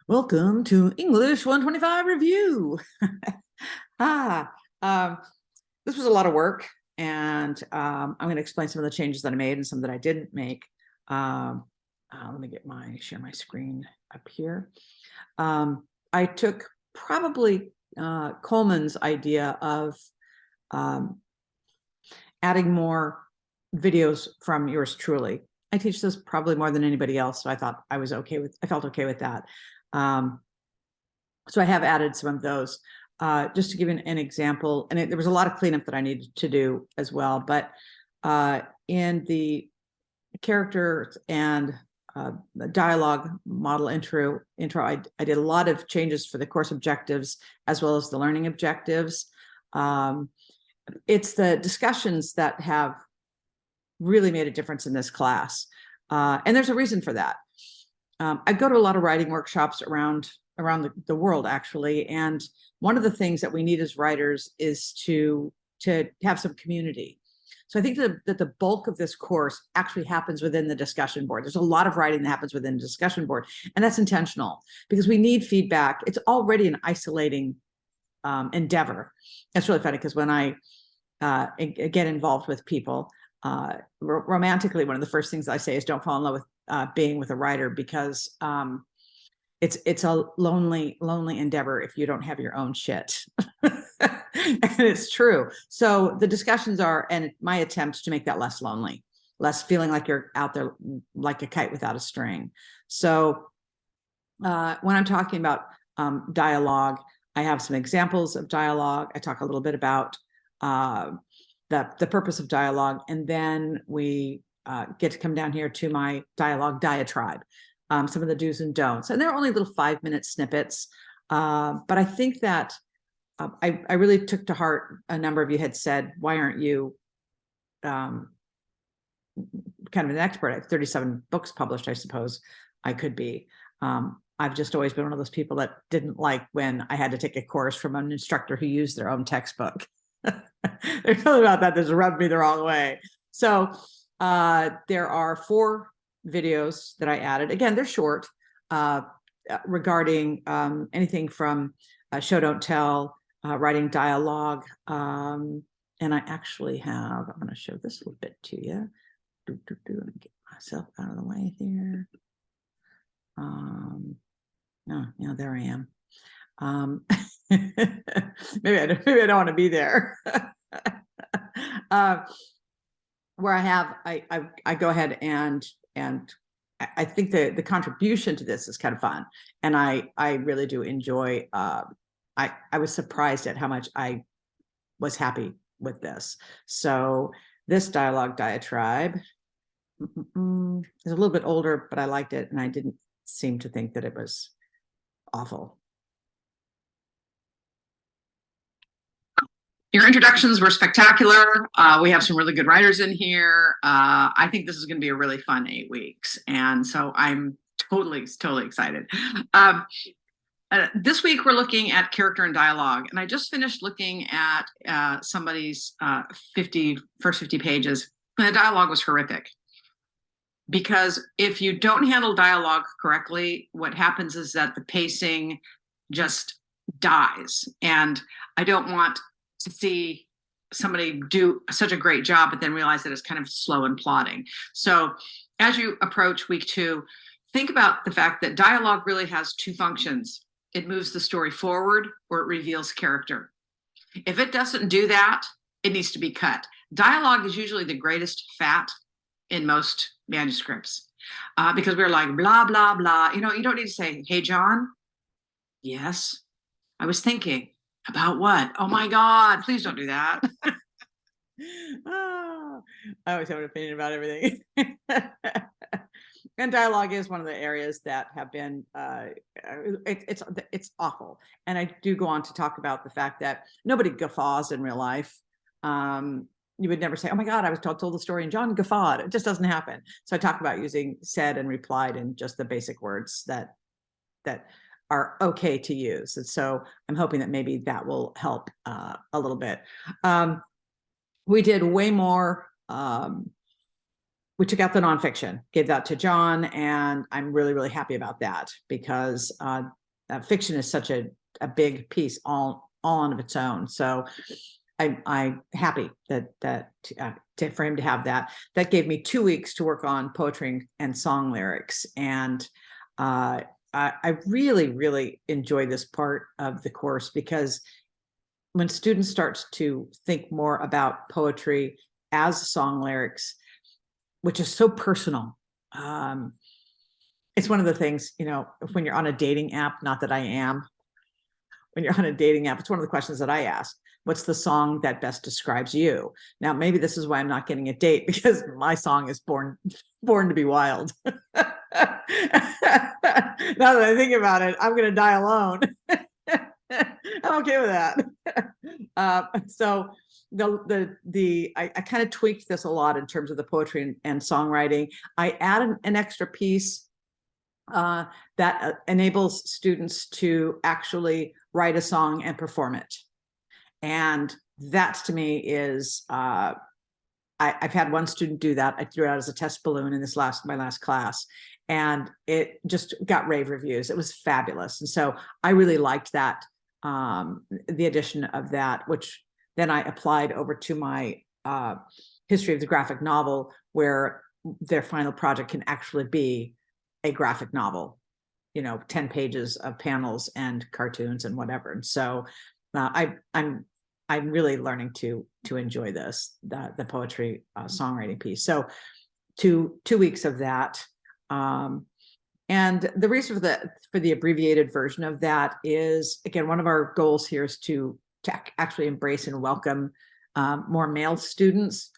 Welcome to English 125 review. ah, um, this was a lot of work, and I'm going to explain some of the changes that I made and some that I didn't make. Let me share my screen up here. I took probably Coleman's idea of adding more videos from yours truly. I teach this probably more than anybody else, so I thought I felt okay with that. So I have added some of those just to give you an example. And there was a lot of cleanup that I needed to do as well. But in the character and the dialogue model intro, I did a lot of changes for the course objectives as well as the learning objectives. It's the discussions that have really made a difference in this class. And there's a reason for that. I go to a lot of writing workshops around the world, actually. And one of the things that we need as writers is to have some community. So I think that the bulk of this course actually happens within the discussion board. There's a lot of writing that happens within the discussion board, and that's intentional because we need feedback. It's already an isolating endeavor. It's really funny because when I get involved with people, romantically, one of the first things I say is don't fall in love with being with a writer, because it's a lonely endeavor if you don't have your own shit. And it's true. So the discussions are, and my attempts to make that less lonely, less feeling like you're out there like a kite without a string. So when I'm talking about dialogue, I have some examples of dialogue. I talk a little bit about the purpose of dialogue, and then we get to come down here to my dialogue diatribe, some of the do's and don'ts. And they're only little 5-minute snippets, but I think that I really took to heart a number of you had said, why aren't you kind of an expert? I have 37 books published, I suppose I could be. I've just always been one of those people that didn't like when I had to take a course from an instructor who used their own textbook. There's something about that that's rubbed me the wrong way. So there are 4 videos that I added. Again, they're short, regarding anything from show, don't tell, writing dialogue. And I actually have, I'm going to show this a little bit to you. Let me get myself out of the way here. No, there I am. Maybe I don't want to be there. Where I go ahead and I think the contribution to this is kind of fun, and I really do enjoy. I was surprised at how much I was happy with this. So this dialogue diatribe is a little bit older, but I liked it, and I didn't seem to think that it was awful. Your introductions were spectacular. We have some really good writers in here. I think this is going to be a really fun 8 weeks. And so I'm totally excited. This week, we're looking at character and dialogue. And I just finished looking at somebody's first 50 pages. And the dialogue was horrific. Because if you don't handle dialogue correctly, what happens is that the pacing just dies. And I don't want to see somebody do such a great job, but then realize that it's kind of slow and plodding. So as you approach week 2, think about the fact that dialogue really has 2 functions. It moves the story forward, or it reveals character. If it doesn't do that, it needs to be cut. Dialogue is usually the greatest fat in most manuscripts, because we're like, blah, blah, blah. You know, you don't need to say, hey, John. Yes, I was thinking. About what? Oh my God, please don't do that. Oh, I always have an opinion about everything. And dialogue is one of the areas that have been, it's awful. And I do go on to talk about the fact that nobody guffaws in real life. You would never say, oh my God, I was told the story and John guffawed. It just doesn't happen. So I talk about using said and replied and just the basic words that are okay to use. And so I'm hoping that maybe that will help a little bit. We did way more. we took out the nonfiction, gave that to John, and I'm really, really happy about that because fiction is such a big piece all on of its own. So I'm happy that for him to have that. That gave me 2 weeks to work on poetry and song lyrics, and I really, really enjoy this part of the course because when students start to think more about poetry as song lyrics, which is so personal. It's one of the things, you know, when you're on a dating app, not that I am, when you're on a dating app, it's one of the questions that I ask. What's the song that best describes you? Now, maybe this is why I'm not getting a date, because my song is Born to Be Wild. Now that I think about it, I'm going to die alone. I'm okay with that. So I kind of tweaked this a lot in terms of the poetry and songwriting. I added an extra piece that enables students to actually write a song and perform it. And that to me is, I've had one student do that. I threw it out as a test balloon in my last class, and it just got rave reviews. It was fabulous. And so I really liked that, the addition of that, which then I applied over to my history of the graphic novel, where their final project can actually be a graphic novel, you know, 10 pages of panels and cartoons and whatever. And so I'm really learning to enjoy this, the poetry songwriting piece. So 2 weeks of that. And the reason for the abbreviated version of that is, again, one of our goals here is to actually embrace and welcome more male students.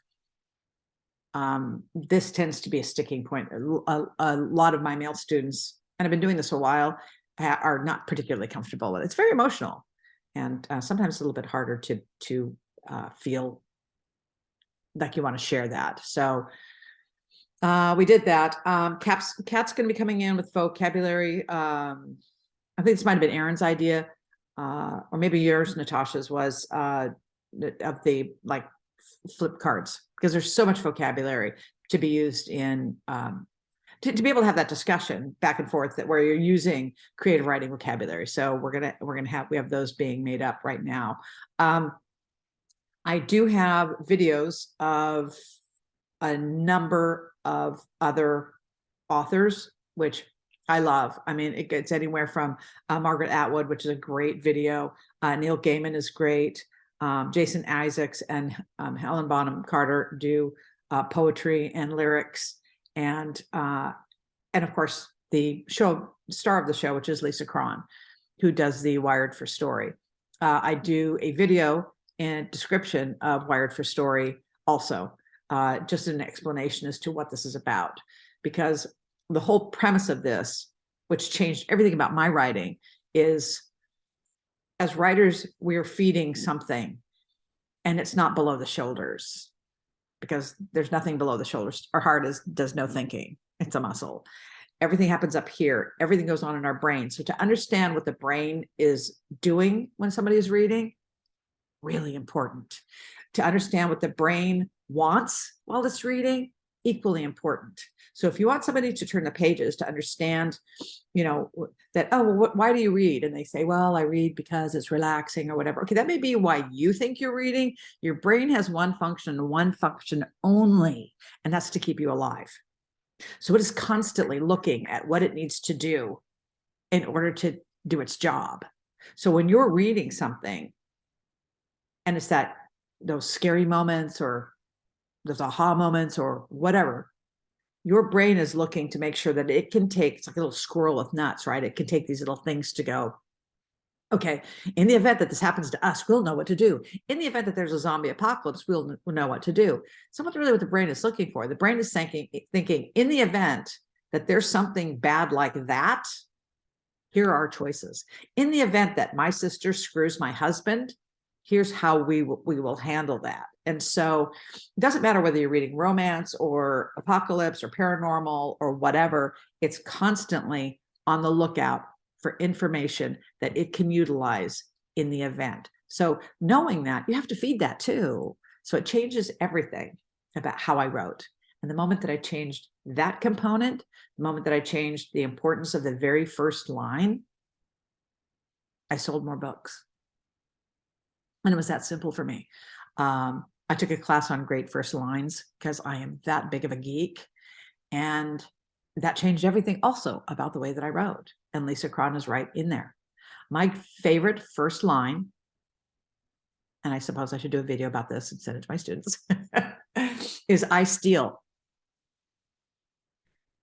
This tends to be a sticking point. A lot of my male students, and I've been doing this a while, are not particularly comfortable with it. It's very emotional, and sometimes a little bit harder to feel like you want to share that. So we did that. Kat's going to be coming in with vocabulary. I think this might have been Erin's idea, or maybe yours, Natasha's, was of the like flip cards, because there's so much vocabulary to be used in to be able to have that discussion back and forth, that where you're using creative writing vocabulary. So we have those being made up right now. I do have videos of a number of other authors, which I love. I mean, it gets anywhere from Margaret Atwood, which is a great video. Neil Gaiman is great. Jason Isaacs and Helen Bonham Carter do poetry and lyrics, and of course the star of the show, which is Lisa Cron, who does the Wired for Story. I do a video and description of Wired for Story also, just an explanation as to what this is about, because the whole premise of this, which changed everything about my writing, is as writers, we're feeding something, and it's not below the shoulders, because there's nothing below the shoulders. Our heart does no thinking. It's a muscle. Everything happens up here. Everything goes on in our brain. So to understand what the brain is doing when somebody is reading, really important. To understand what the brain wants while it's reading, equally important. So if you want somebody to turn the pages to understand, you know, that, oh, well, why do you read? And they say, well, I read because it's relaxing or whatever. Okay, that may be why you think you're reading. Your brain has one function only, and that's to keep you alive. So it is constantly looking at what it needs to do in order to do its job. So when you're reading something, and it's those scary moments or those aha moments or whatever, your brain is looking to make sure that it can take, it's like a little squirrel with nuts, right? It can take these little things to go, okay, in the event that this happens to us, we'll know what to do. In the event that there's a zombie apocalypse, we'll know what to do. So what the brain is looking for, the brain is thinking, in the event that there's something bad like that, here are our choices. In the event that my sister screws my husband, here's how we will handle that. And so it doesn't matter whether you're reading romance or apocalypse or paranormal or whatever, it's constantly on the lookout for information that it can utilize in the event. So knowing that, you have to feed that too. So it changes everything about how I wrote. And the moment that I changed that component, the moment that I changed the importance of the very first line, I sold more books. And it was that simple for me. I took a class on great first lines because I am that big of a geek. And that changed everything also about the way that I wrote. And Lisa Cron is right in there. My favorite first line, and I suppose I should do a video about this and send it to my students, is I steal.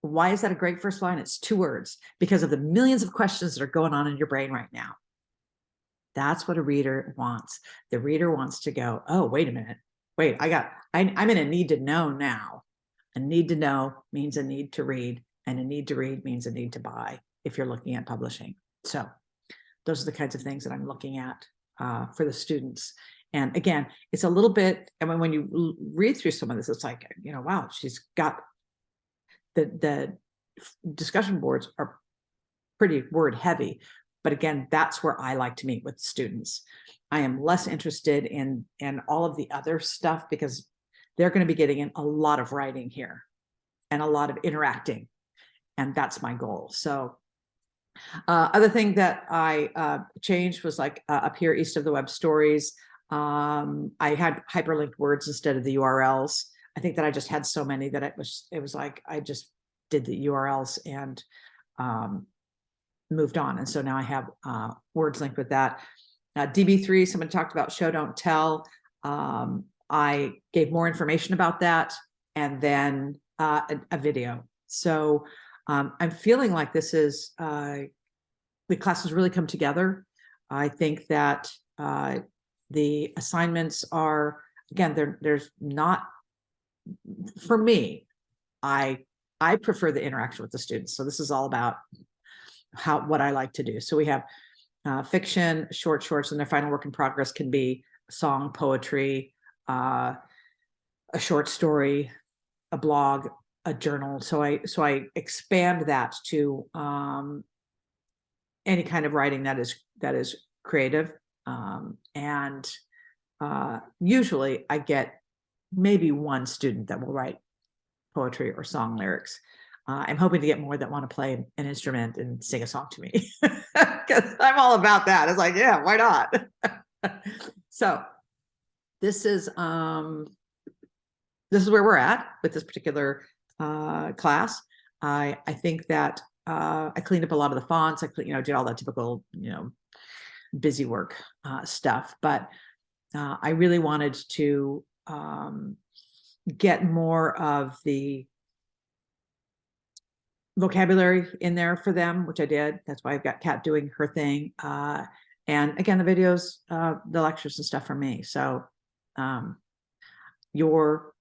Why is that a great first line? It's 2 words, because of the millions of questions that are going on in your brain right now. That's what a reader wants. The reader wants to go, oh, wait a minute. Wait, I'm in a need to know now. A need to know means a need to read, and a need to read means a need to buy if you're looking at publishing. So those are the kinds of things that I'm looking at for the students. And again, it's a little bit, I mean, when you read through some of this, it's like, you know, wow, she's got the discussion boards are pretty word heavy. But again, that's where I like to meet with students. I am less interested in all of the other stuff because they're going to be getting in a lot of writing here and a lot of interacting. And that's my goal. So other thing that I changed was like up here east of the web stories. I had hyperlinked words instead of the URLs. I think that I just had so many that it was like I just did the URLs and moved on. And so now I have words linked with that. DB3, someone talked about show, don't tell. I gave more information about that and then a video. So I'm feeling like this is, the classes really come together. I think that the assignments are, again, there's not, for me, I prefer the interaction with the students. So this is all about what I like to do. So we have fiction, shorts, and their final work in progress can be song, poetry, a short story, a blog, a journal. So I expand that to any kind of writing that is creative. And usually I get maybe one student that will write poetry or song lyrics. I'm hoping to get more that want to play an instrument and sing a song to me because I'm all about that. It's like, yeah, why not? So this is where we're at with this particular class. I think that I cleaned up a lot of the fonts. I did all that typical, busy work stuff, but I really wanted to get more of the vocabulary in there for them, which I did. That's why I've got Kat doing her thing. And again, the videos, the lectures and stuff from me. So your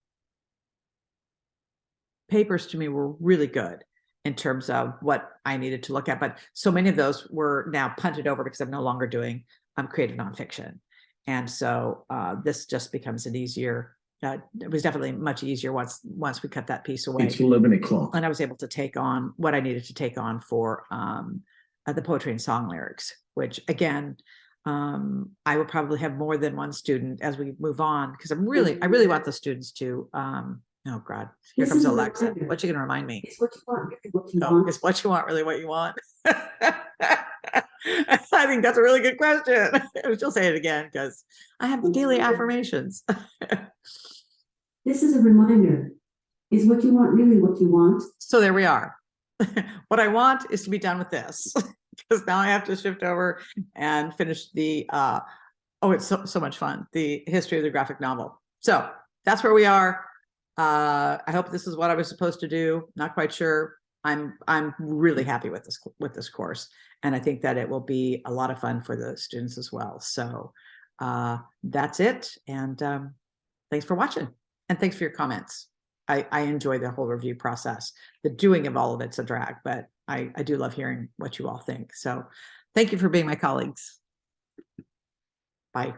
papers to me were really good in terms of what I needed to look at. But so many of those were now punted over because I'm no longer doing creative nonfiction. And so this just becomes an easier, it was definitely much easier once we cut that piece away. It's 11 o'clock. And I was able to take on what I needed to take on for the poetry and song lyrics, which again, I will probably have more than one student as we move on, because I really want the students to, oh God, here comes Alexa. What you gonna remind me? It's what you want, really what you want. It's what you want, really what you want. I think that's a really good question. She'll say it again because I have daily affirmations. This is a reminder. Is what you want really what you want? So there we are. What I want is to be done with this because now I have to shift over and finish the, oh, it's so much fun. The history of the graphic novel. So that's where we are. I hope this is what I was supposed to do. Not quite sure. I'm really happy with this course. And I think that it will be a lot of fun for the students as well. So that's it. And thanks for watching. And thanks for your comments. I enjoy the whole review process. The doing of all of it's a drag, but I do love hearing what you all think. So thank you for being my colleagues. Bye.